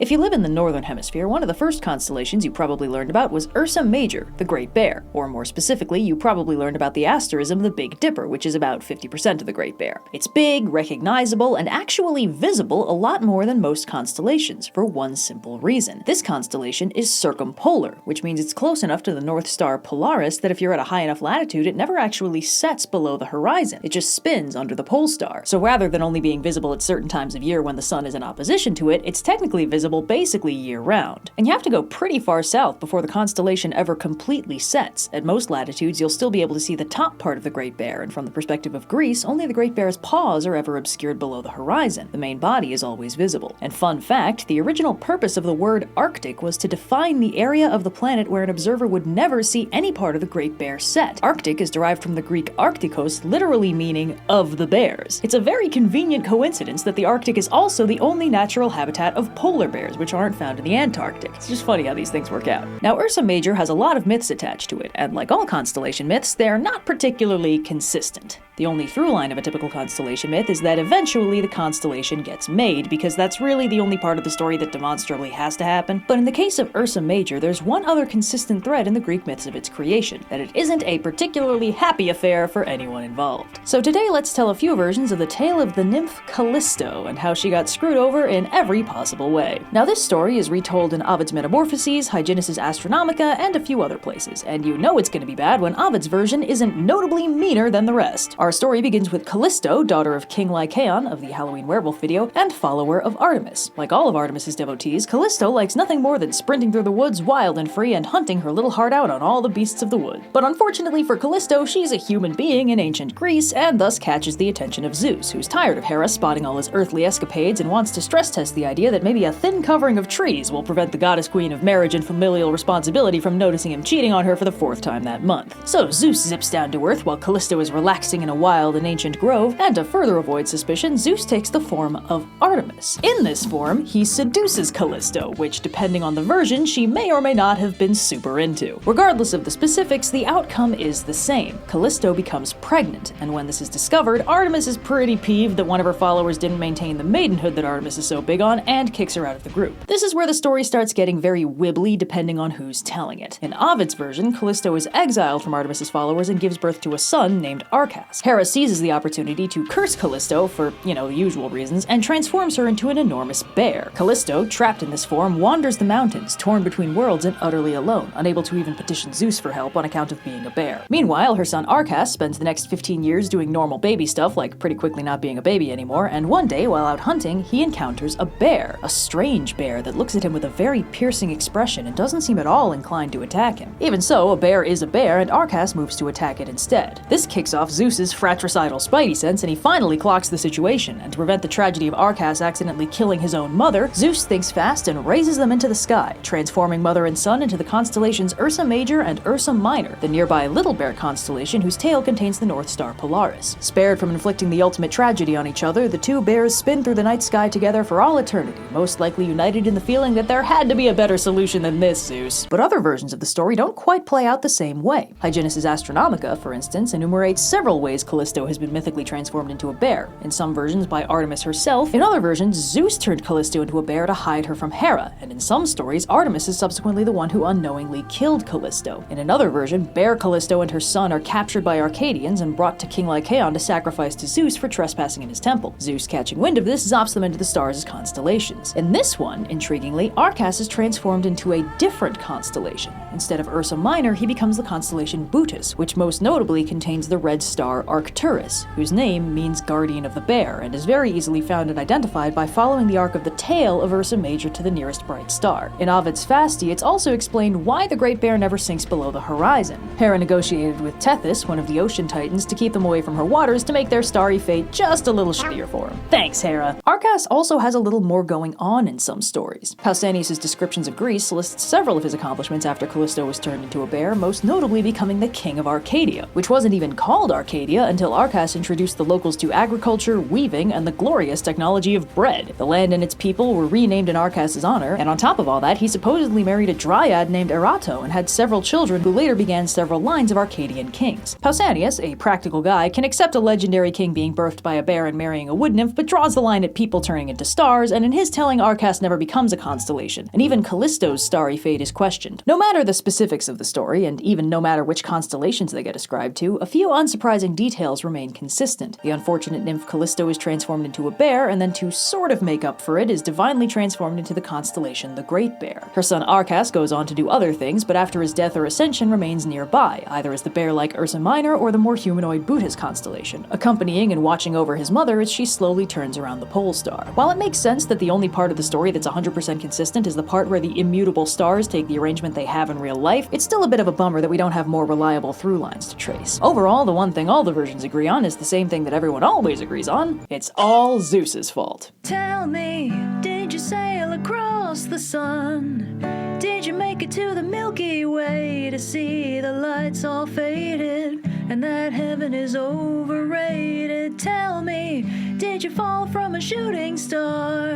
If you live in the northern hemisphere, one of the first constellations you probably learned about was Ursa Major, the Great Bear. Or more specifically, you probably learned about the asterism the Big Dipper, which is about 50% of the Great Bear. It's big, recognizable, and actually visible a lot more than most constellations, for one simple reason. This constellation is circumpolar, which means it's close enough to the North Star Polaris that if you're at a high enough latitude, it never actually sets below the horizon. It just spins under the pole star. So rather than only being visible at certain times of year when the sun is in opposition to it, it's technically visible basically year-round. And you have to go pretty far south before the constellation ever completely sets. At most latitudes, you'll still be able to see the top part of the Great Bear, and from the perspective of Greece, only the Great Bear's paws are ever obscured below the horizon. The main body is always visible. And fun fact, the original purpose of the word Arctic was to define the area of the planet where an observer would never see any part of the Great Bear set. Arctic is derived from the Greek Arctikos, literally meaning of the bears. It's a very convenient coincidence that the Arctic is also the only natural habitat of polar bears, which aren't found in the Antarctic. It's just funny how these things work out. Now, Ursa Major has a lot of myths attached to it, and like all constellation myths, they're not particularly consistent. The only through line of a typical constellation myth is that eventually the constellation gets made, because that's really the only part of the story that demonstrably has to happen. But in the case of Ursa Major, there's one other consistent thread in the Greek myths of its creation, that it isn't a particularly happy affair for anyone involved. So today let's tell a few versions of the tale of the nymph Callisto, and how she got screwed over in every possible way. Now this story is retold in Ovid's Metamorphoses, Hyginus's Astronomica, and a few other places, and you know it's gonna be bad when Ovid's version isn't notably meaner than the rest. Our story begins with Callisto, daughter of King Lycaon of the Halloween werewolf video, and follower of Artemis. Like all of Artemis's devotees, Callisto likes nothing more than sprinting through the woods wild and free and hunting her little heart out on all the beasts of the wood. But unfortunately for Callisto, she's a human being in ancient Greece, and thus catches the attention of Zeus, who's tired of Hera spotting all his earthly escapades and wants to stress test the idea that maybe a thin covering of trees will prevent the goddess queen of marriage and familial responsibility from noticing him cheating on her for the 4th time that month. So Zeus zips down to Earth while Callisto is relaxing in a wild and ancient grove, and to further avoid suspicion, Zeus takes the form of Artemis. In this form, he seduces Callisto, which, depending on the version, she may or may not have been super into. Regardless of the specifics, the outcome is the same. Callisto becomes pregnant, and when this is discovered, Artemis is pretty peeved that one of her followers didn't maintain the maidenhood that Artemis is so big on, and kicks her out of the group. This is where the story starts getting very wibbly depending on who's telling it. In Ovid's version, Callisto is exiled from Artemis's followers and gives birth to a son named Arcas. Hera seizes the opportunity to curse Callisto for, the usual reasons, and transforms her into an enormous bear. Callisto, trapped in this form, wanders the mountains, torn between worlds and utterly alone, unable to even petition Zeus for help on account of being a bear. Meanwhile, her son Arcas spends the next 15 years doing normal baby stuff, like pretty quickly not being a baby anymore, and one day, while out hunting, he encounters a bear. A strange bear that looks at him with a very piercing expression and doesn't seem at all inclined to attack him. Even so, a bear is a bear, and Arcas moves to attack it instead. This kicks off Zeus's fratricidal spidey sense, and he finally clocks the situation, and to prevent the tragedy of Arcas accidentally killing his own mother, Zeus thinks fast and raises them into the sky, transforming mother and son into the constellations Ursa Major and Ursa Minor, the nearby Little Bear constellation whose tail contains the North Star Polaris. Spared from inflicting the ultimate tragedy on each other, the two bears spin through the night sky together for all eternity, most likely united in the feeling that there had to be a better solution than this, Zeus. But other versions of the story don't quite play out the same way. Hyginus's Astronomica, for instance, enumerates several ways Callisto has been mythically transformed into a bear, in some versions by Artemis herself. In other versions, Zeus turned Callisto into a bear to hide her from Hera, and in some stories, Artemis is subsequently the one who unknowingly killed Callisto. In another version, Bear Callisto and her son are captured by Arcadians and brought to King Lycaon to sacrifice to Zeus for trespassing in his temple. Zeus, catching wind of this, zaps them into the stars as constellations. In this one, intriguingly, Arcas is transformed into a different constellation. Instead of Ursa Minor, he becomes the constellation Bootis, which most notably contains the red star Arcturus, whose name means guardian of the bear, and is very easily found and identified by following the arc of the tail of Ursa Major to the nearest bright star. In Ovid's Fasti, it's also explained why the Great Bear never sinks below the horizon. Hera negotiated with Tethys, one of the ocean titans, to keep them away from her waters to make their starry fate just a little shittier for him. Thanks, Hera! Arcas also has a little more going on in some stories. Pausanias' descriptions of Greece lists several of his accomplishments after Callisto was turned into a bear, most notably becoming the king of Arcadia, which wasn't even called Arcadia millennia until Arcas introduced the locals to agriculture, weaving, and the glorious technology of bread. The land and its people were renamed in Arcas's honor, and on top of all that, he supposedly married a dryad named Erato and had several children who later began several lines of Arcadian kings. Pausanias, a practical guy, can accept a legendary king being birthed by a bear and marrying a wood nymph, but draws the line at people turning into stars, and in his telling, Arcas never becomes a constellation, and even Callisto's starry fate is questioned. No matter the specifics of the story, and even no matter which constellations they get ascribed to, a few unsurprising details remain consistent. The unfortunate nymph Callisto is transformed into a bear, and then to sort of make up for it, is divinely transformed into the constellation the Great Bear. Her son Arcas goes on to do other things, but after his death or ascension remains nearby, either as the bear-like Ursa Minor or the more humanoid Buddhist constellation, accompanying and watching over his mother as she slowly turns around the pole star. While it makes sense that the only part of the story that's 100% consistent is the part where the immutable stars take the arrangement they have in real life, it's still a bit of a bummer that we don't have more reliable through lines to trace. Overall, the one thing all the versions agree on is the same thing that everyone always agrees on: it's all Zeus's fault. Tell me, did you sail across the sun? Did you make it to the Milky Way to see the lights all faded and that heaven is overrated? Tell me, did you fall from a shooting star,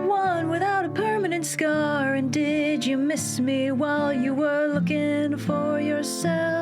one without a permanent scar? And did you miss me while you were looking for yourself?